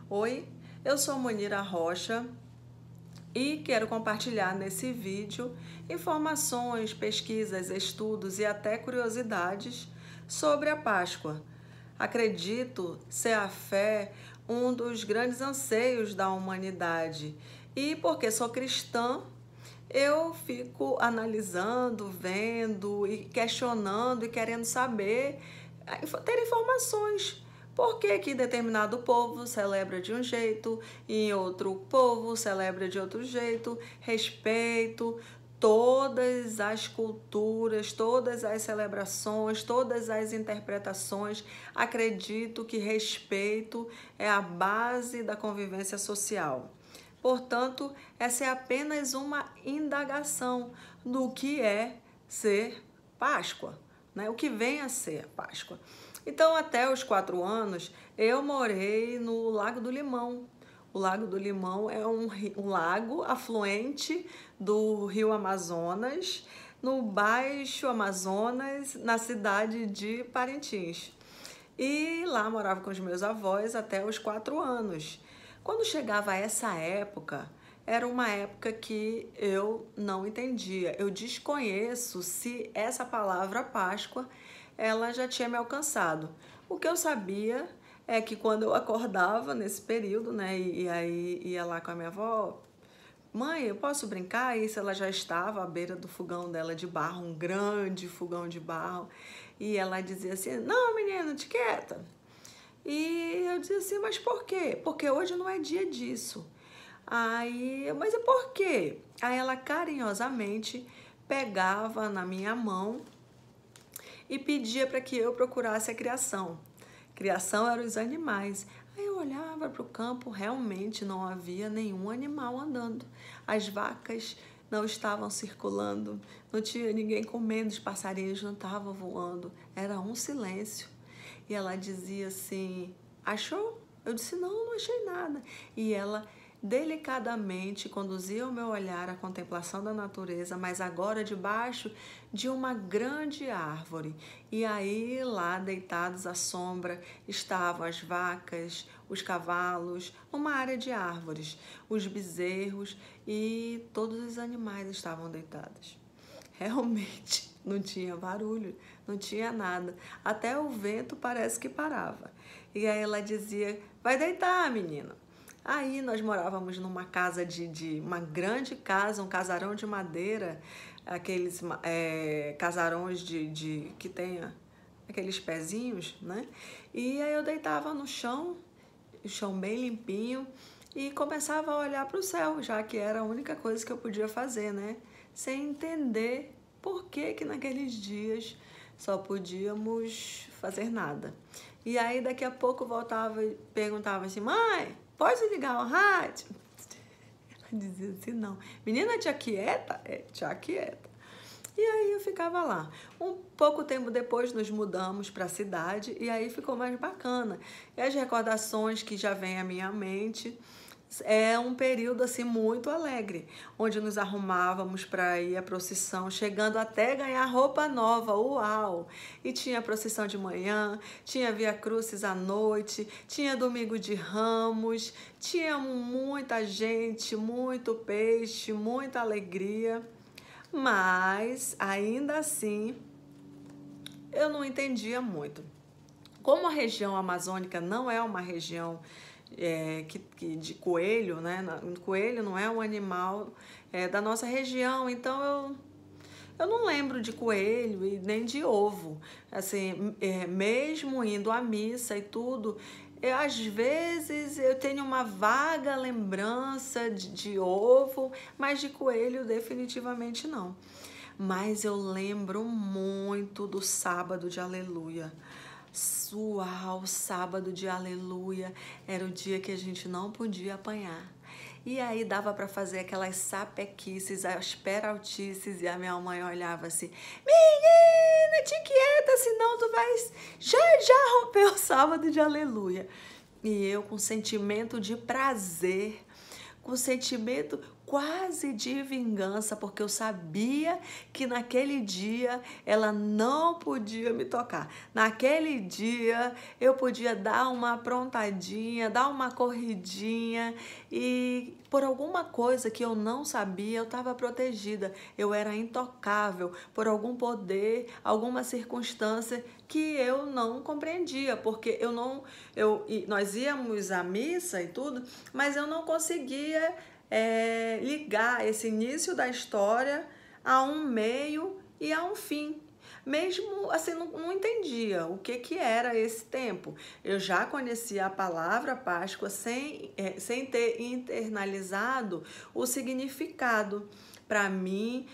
Oi, eu sou Munira Rocha e quero compartilhar nesse vídeo informações, pesquisas, estudos e até curiosidades sobre a Páscoa. Acredito ser a fé um dos grandes anseios da humanidade e porque sou cristã, eu fico analisando, vendo e questionando e querendo saber, ter informações. Por que que determinado povo celebra de um jeito e outro povo celebra de outro jeito? Respeito todas as culturas, todas as celebrações, todas as interpretações. Acredito que respeito é a base da convivência social. Portanto, essa é apenas uma indagação do que é ser Páscoa, né? O que vem a ser Páscoa. Então, até os 4 anos, eu morei no Lago do Limão. O Lago do Limão é um lago afluente do Rio Amazonas, no Baixo Amazonas, na cidade de Parintins. E lá morava com os meus avós até os 4 anos. Quando chegava essa época, era uma época que eu não entendia. Eu desconheço se essa palavra Páscoa ela já tinha me alcançado. O que eu sabia é que quando eu acordava nesse período, né, e aí ia lá com a minha avó, mãe, eu posso brincar? Isso ela já estava à beira do fogão dela de barro, um grande fogão de barro, e ela dizia assim: não, menina, te quieta. E eu dizia assim: mas por quê? Porque hoje não é dia disso. Aí, mas é por quê? Aí ela carinhosamente pegava na minha mão e pedia para que eu procurasse a criação. Criação eram os animais. Aí eu olhava para o campo, realmente não havia nenhum animal andando. As vacas não estavam circulando, não tinha ninguém comendo, os passarinhos não estavam voando. Era um silêncio. E ela dizia assim: achou? Eu disse: não, não achei nada. E ela delicadamente conduzia o meu olhar à contemplação da natureza, mas agora debaixo de uma grande árvore. E aí, lá deitados à sombra, estavam as vacas, os cavalos, uma área de árvores, os bezerros e todos os animais estavam deitados. Realmente não tinha barulho, não tinha nada. Até o vento parece que parava. E aí ela dizia: vai deitar, menina. Aí nós morávamos numa casa de uma grande casa, um casarão de madeira, aqueles casarões que tem aqueles pezinhos, né? E aí eu deitava no chão, o chão bem limpinho, e começava a olhar para o céu, já que era a única coisa que eu podia fazer, né? Sem entender por que que naqueles dias só podíamos fazer nada. E aí daqui a pouco voltava e perguntava assim: mãe, pode ligar o rádio? Ela dizia assim: não. Menina, te aquieta? É, te aquieta. E aí eu ficava lá. Um pouco tempo depois nos mudamos para a cidade e aí ficou mais bacana. E as recordações que já vêm à minha mente é um período assim muito alegre, onde nos arrumávamos para ir à procissão, chegando até ganhar roupa nova, uau! E tinha procissão de manhã, tinha Via Crucis à noite, tinha Domingo de Ramos, tinha muita gente, muito peixe, muita alegria, mas ainda assim eu não entendia muito. Como a região amazônica não é uma região de coelho, né? Coelho não é um animal da nossa região, então eu não lembro de coelho e nem de ovo. Assim, mesmo indo à missa e tudo, às vezes eu tenho uma vaga lembrança de ovo, mas de coelho definitivamente não. Mas eu lembro muito do sábado de Aleluia. Uau, sábado de Aleluia, era o dia que a gente não podia apanhar. E aí dava para fazer aquelas sapequices, as peraltices, e a minha mãe olhava assim: menina, te quieta, senão tu vais já romper o sábado de Aleluia. E eu com sentimento de prazer, com sentimento, quase de vingança, porque eu sabia que naquele dia ela não podia me tocar. Naquele dia eu podia dar uma aprontadinha, dar uma corridinha e por alguma coisa que eu não sabia, eu estava protegida, eu era intocável por algum poder, alguma circunstância que eu não compreendia, porque nós íamos à missa e tudo, mas eu não conseguia ligar esse início da história a um meio e a um fim. Mesmo assim, não entendia o que era esse tempo. Eu já conhecia a palavra Páscoa sem ter internalizado o significado. Para mim,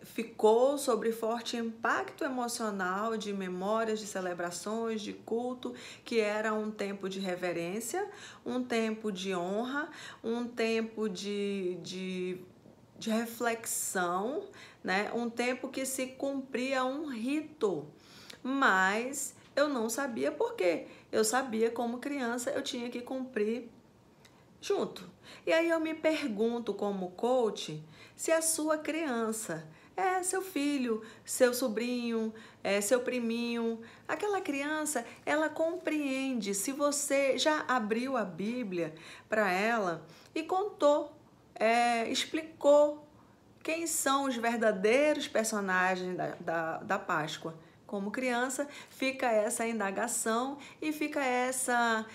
ficou sobre forte impacto emocional de memórias, de celebrações, de culto, que era um tempo de reverência, um tempo de honra, um tempo de reflexão, né? Um tempo que se cumpria um rito, mas eu não sabia por quê. Eu sabia como criança eu tinha que cumprir junto. E aí eu me pergunto como coach se a sua criança, seu filho, seu sobrinho, seu priminho, aquela criança, ela compreende se você já abriu a Bíblia para ela e contou, explicou quem são os verdadeiros personagens da Páscoa. Como criança, fica essa indagação e fica essa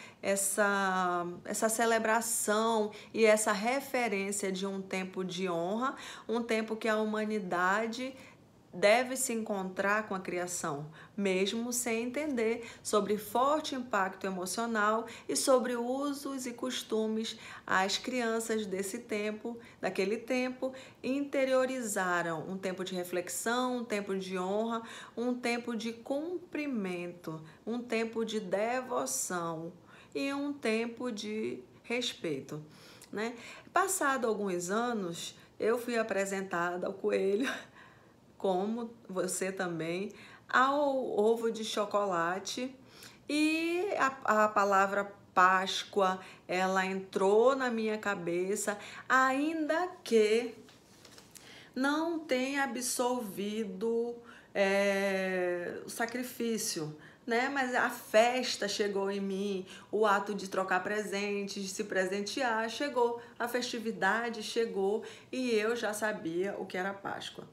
celebração e essa referência de um tempo de honra, um tempo que a humanidade deve se encontrar com a criação, mesmo sem entender sobre forte impacto emocional e sobre usos e costumes. As crianças daquele tempo, interiorizaram um tempo de reflexão, um tempo de honra, um tempo de cumprimento, um tempo de devoção e um tempo de respeito, né? Passado alguns anos, eu fui apresentada ao coelho, como você também, ao ovo de chocolate, e a palavra Páscoa, ela entrou na minha cabeça, ainda que não tenha absolvido o sacrifício, né? Mas a festa chegou em mim, o ato de trocar presentes, de se presentear chegou, a festividade chegou e eu já sabia o que era Páscoa.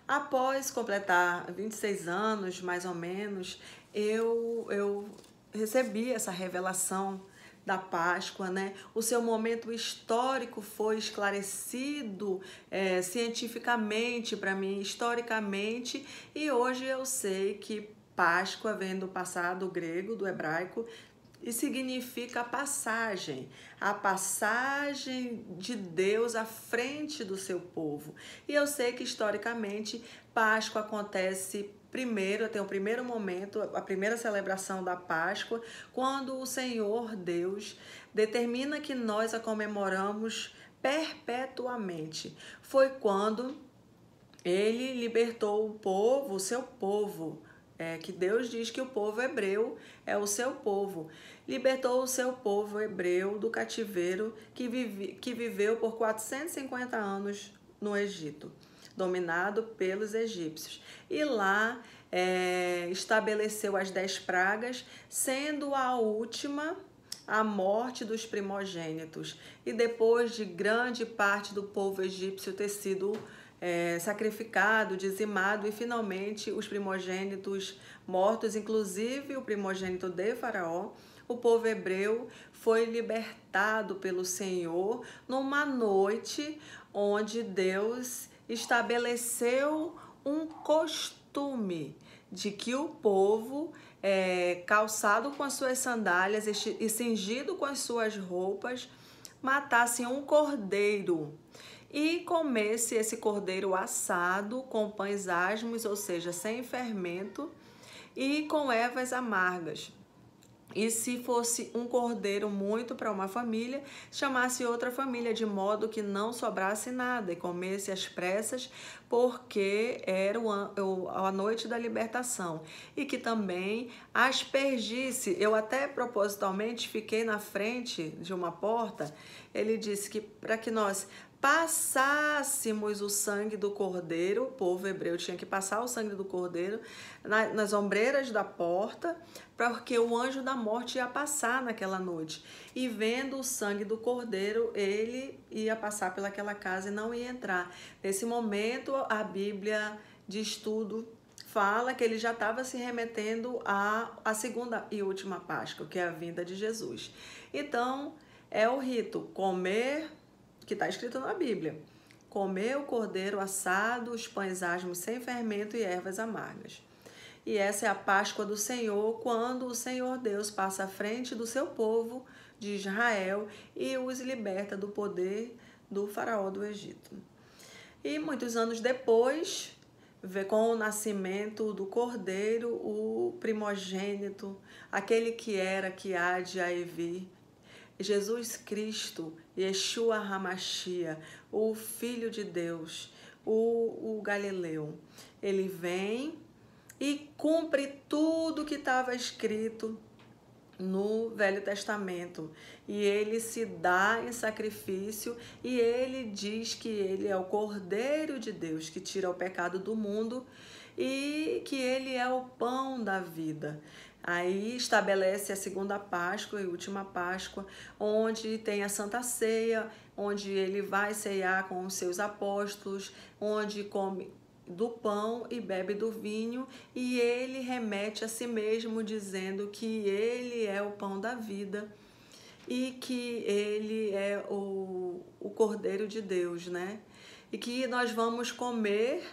Após completar 26 anos, mais ou menos, eu recebi essa revelação da Páscoa, né? O seu momento histórico foi esclarecido cientificamente para mim, historicamente, e hoje eu sei que Páscoa vem do passado grego, do hebraico, e significa a passagem de Deus à frente do seu povo. E eu sei que historicamente Páscoa acontece primeiro, tem o primeiro momento, a primeira celebração da Páscoa, quando o Senhor Deus determina que nós a comemoramos perpetuamente. Foi quando ele libertou o povo, o seu povo, que Deus diz que o povo hebreu é o seu povo. Libertou o seu povo hebreu do cativeiro que viveu por 450 anos no Egito, dominado pelos egípcios. E lá estabeleceu as 10 pragas, sendo a última a morte dos primogênitos. E depois de grande parte do povo egípcio ter sido sacrificado, dizimado, e finalmente os primogênitos mortos, inclusive o primogênito de Faraó, o povo hebreu foi libertado pelo Senhor numa noite onde Deus estabeleceu um costume de que o povo, calçado com as suas sandálias e cingido com as suas roupas, matasse um cordeiro e comesse esse cordeiro assado com pães asmos, ou seja, sem fermento, e com ervas amargas. E se fosse um cordeiro muito para uma família, chamasse outra família, de modo que não sobrasse nada, e comesse às pressas, porque era a noite da libertação. E que também aspergisse. Eu até propositalmente fiquei na frente de uma porta. Ele disse que para que nós passássemos o sangue do cordeiro, o povo hebreu tinha que passar o sangue do cordeiro nas ombreiras da porta, porque o anjo da morte ia passar naquela noite. E vendo o sangue do cordeiro, ele ia passar pelaquela casa e não ia entrar. Nesse momento, a Bíblia de estudo fala que ele já estava se remetendo à segunda e última Páscoa, que é a vinda de Jesus. Então, é o rito comer, que está escrito na Bíblia, comer o cordeiro assado, os pães asmos sem fermento e ervas amargas. E essa é a Páscoa do Senhor, quando o Senhor Deus passa à frente do seu povo de Israel e os liberta do poder do faraó do Egito. E muitos anos depois, com o nascimento do cordeiro, o primogênito, aquele que era, que há de aí vir, Jesus Cristo, Yeshua HaMashiach, o Filho de Deus, o Galileu, ele vem e cumpre tudo que estava escrito no Velho Testamento. E ele se dá em sacrifício e ele diz que ele é o Cordeiro de Deus que tira o pecado do mundo e que ele é o pão da vida. Aí estabelece a segunda Páscoa e última Páscoa, onde tem a Santa Ceia, onde ele vai ceiar com os seus apóstolos, onde come do pão e bebe do vinho, e ele remete a si mesmo dizendo que ele é o pão da vida e que ele é o Cordeiro de Deus, né? E que nós vamos comer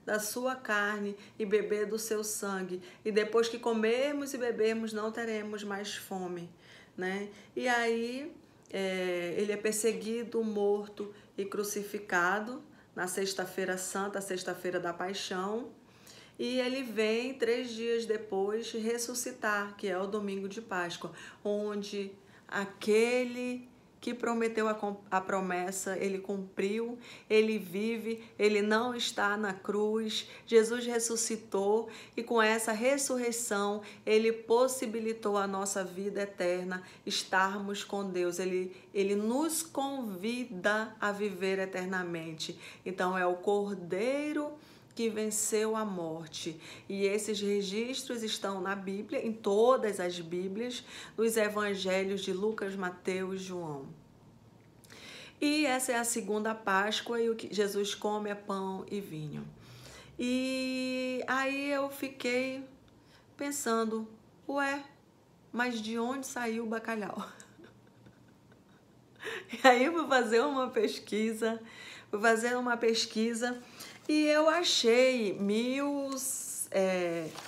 da sua carne e beber do seu sangue, e depois que comermos e bebermos não teremos mais fome, né? E aí ele é perseguido, morto e crucificado na Sexta-feira Santa, Sexta-feira da Paixão, e ele vem 3 dias depois ressuscitar, que é o domingo de Páscoa, onde aquele que prometeu a promessa, ele cumpriu, ele vive, ele não está na cruz, Jesus ressuscitou e com essa ressurreição ele possibilitou a nossa vida eterna, estarmos com Deus, ele nos convida a viver eternamente. Então é o Cordeiro que venceu a morte. E esses registros estão na Bíblia, em todas as Bíblias, nos evangelhos de Lucas, Mateus e João. E essa é a segunda Páscoa e o que Jesus come é pão e vinho. E aí eu fiquei pensando, ué, mas de onde saiu o bacalhau? E aí eu fui fazer uma pesquisa, e eu achei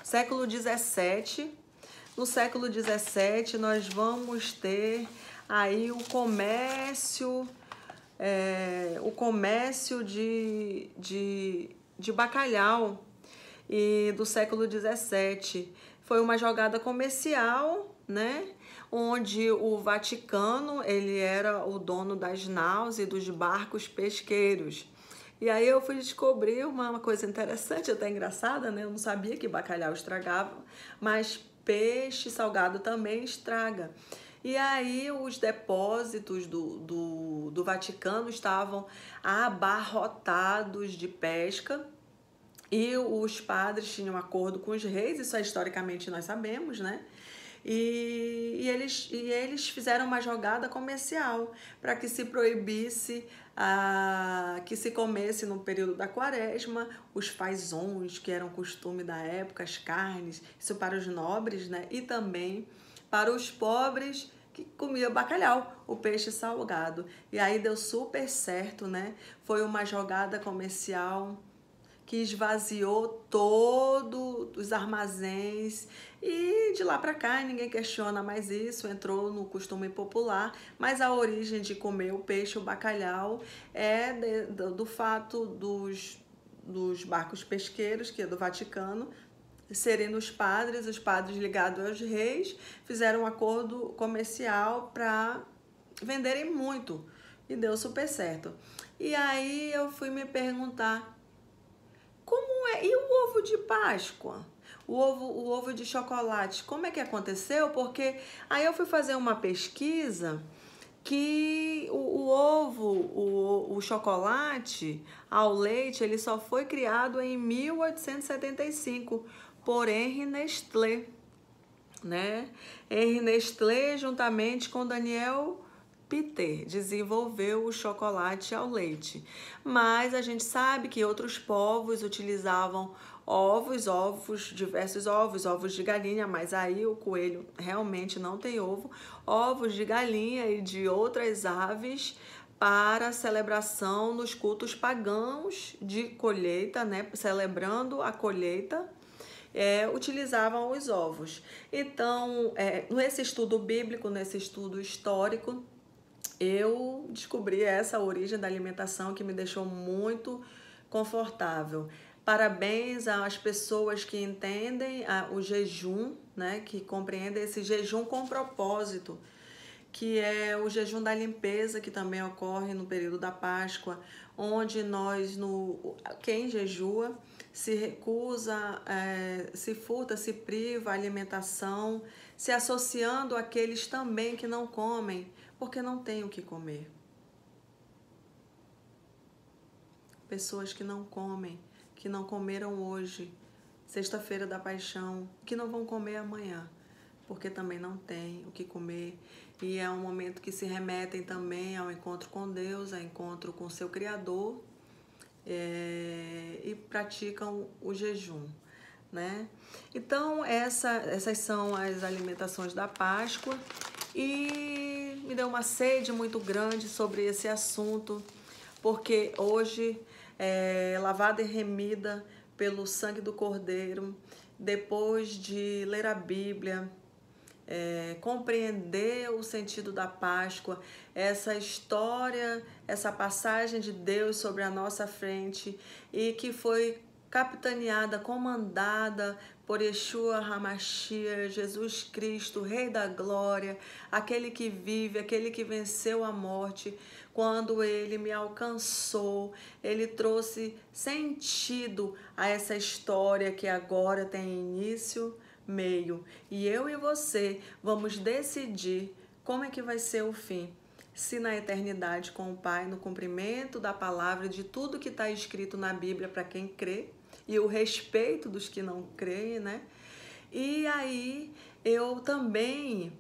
século XVII. No século XVII nós vamos ter aí o comércio de bacalhau e do século XVII. Foi uma jogada comercial, né? Onde o Vaticano ele era o dono das naus e dos barcos pesqueiros. E aí eu fui descobrir uma coisa interessante, até engraçada, né? Eu não sabia que bacalhau estragava, mas peixe salgado também estraga. E aí os depósitos do Vaticano estavam abarrotados de pesca e os padres tinham acordo com os reis, isso historicamente nós sabemos, né? E eles fizeram uma jogada comercial para que se proibisse que se comesse no período da quaresma os fazões, que eram costume da época, as carnes, isso para os nobres, né? E também para os pobres que comiam bacalhau, o peixe salgado. E aí deu super certo, né? Foi uma jogada comercial que esvaziou todos os armazéns e de lá para cá ninguém questiona mais isso, entrou no costume popular, mas a origem de comer o peixe, o bacalhau, é do fato dos barcos pesqueiros, que é do Vaticano, serem os padres ligados aos reis, fizeram um acordo comercial para venderem muito e deu super certo. E aí eu fui me perguntar, como é? E o ovo de Páscoa? O ovo de chocolate, como é que aconteceu? Porque aí eu fui fazer uma pesquisa que o ovo, o chocolate ao leite, ele só foi criado em 1875 por Henri Nestlé, né? Henri Nestlé, juntamente com Daniel Piter, desenvolveu o chocolate ao leite. Mas a gente sabe que outros povos utilizavam diversos ovos de galinha, mas aí o coelho realmente não tem ovo, ovos de galinha e de outras aves para celebração nos cultos pagãos de colheita, né? Celebrando a colheita. Utilizavam os ovos. Então, nesse estudo bíblico, nesse estudo histórico, eu descobri essa origem da alimentação que me deixou muito confortável. Parabéns às pessoas que entendem o jejum, né, que compreendem esse jejum com propósito, que é o jejum da limpeza, que também ocorre no período da Páscoa, onde quem jejua se recusa, se furta, se priva a alimentação, se associando àqueles também que não comem, porque não têm o que comer. Pessoas que não comem, que não comeram hoje, sexta-feira da Paixão, que não vão comer amanhã, porque também não têm o que comer. E é um momento que se remetem também ao encontro com Deus, ao encontro com seu Criador, e praticam o jejum, né? Então, essas são as alimentações da Páscoa, e me deu uma sede muito grande sobre esse assunto, porque hoje, lavada e remida pelo sangue do Cordeiro, depois de ler a Bíblia, compreender o sentido da Páscoa, essa história, essa passagem de Deus sobre a nossa frente, e que foi capitaneada, comandada por Yeshua HaMashiach, Jesus Cristo, Rei da Glória, aquele que vive, aquele que venceu a morte. Quando ele me alcançou, ele trouxe sentido a essa história que agora tem início, meio, e eu e você vamos decidir como é que vai ser o fim, se na eternidade com o Pai, no cumprimento da palavra, de tudo que está escrito na Bíblia para quem crê, e o respeito dos que não creem, né? E aí eu também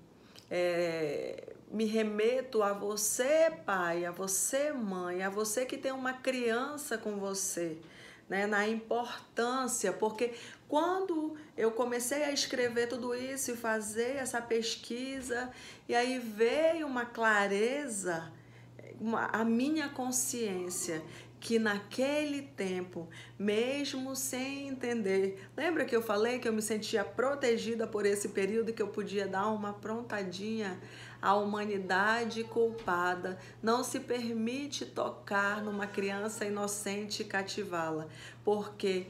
me remeto a você, pai, a você, mãe, a você que tem uma criança com você, né, na importância, porque quando eu comecei a escrever tudo isso e fazer essa pesquisa, e aí veio uma clareza, a minha consciência, que naquele tempo, mesmo sem entender, lembra que eu falei que eu me sentia protegida por esse período, que eu podia dar uma aprontadinha? A humanidade culpada não se permite tocar numa criança inocente e cativá-la, porque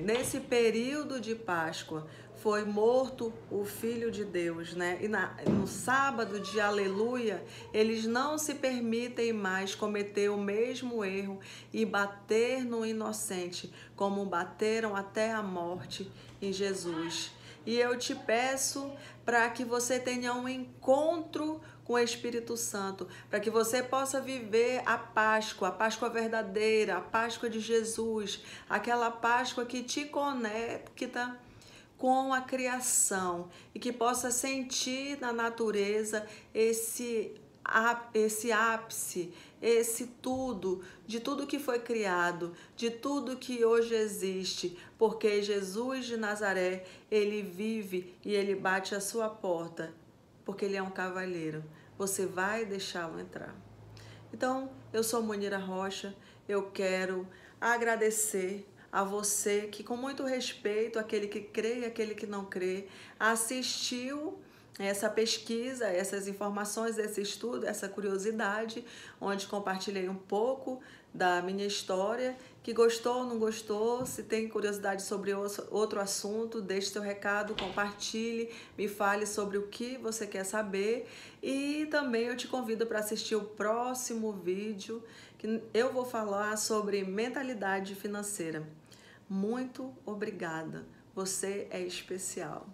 nesse período de Páscoa foi morto o Filho de Deus, né? E no sábado de Aleluia, eles não se permitem mais cometer o mesmo erro e bater no inocente, como bateram até a morte em Jesus. E eu te peço para que você tenha um encontro com o Espírito Santo, para que você possa viver a Páscoa verdadeira, a Páscoa de Jesus, aquela Páscoa que te conecta com a criação, e que possa sentir na natureza esse ápice, esse tudo, de tudo que foi criado, de tudo que hoje existe, porque Jesus de Nazaré, ele vive e ele bate a sua porta, porque ele é um cavalheiro. Você vai deixá-lo entrar. Então, eu sou Munira Rocha, eu quero agradecer a você que, com muito respeito, aquele que crê e aquele que não crê, assistiu essa pesquisa, essas informações, esse estudo, essa curiosidade, onde compartilhei um pouco da minha história. Que gostou ou não gostou, se tem curiosidade sobre outro assunto, deixe seu recado, compartilhe, me fale sobre o que você quer saber, e também eu te convido para assistir o próximo vídeo, que eu vou falar sobre mentalidade financeira. Muito obrigada, você é especial.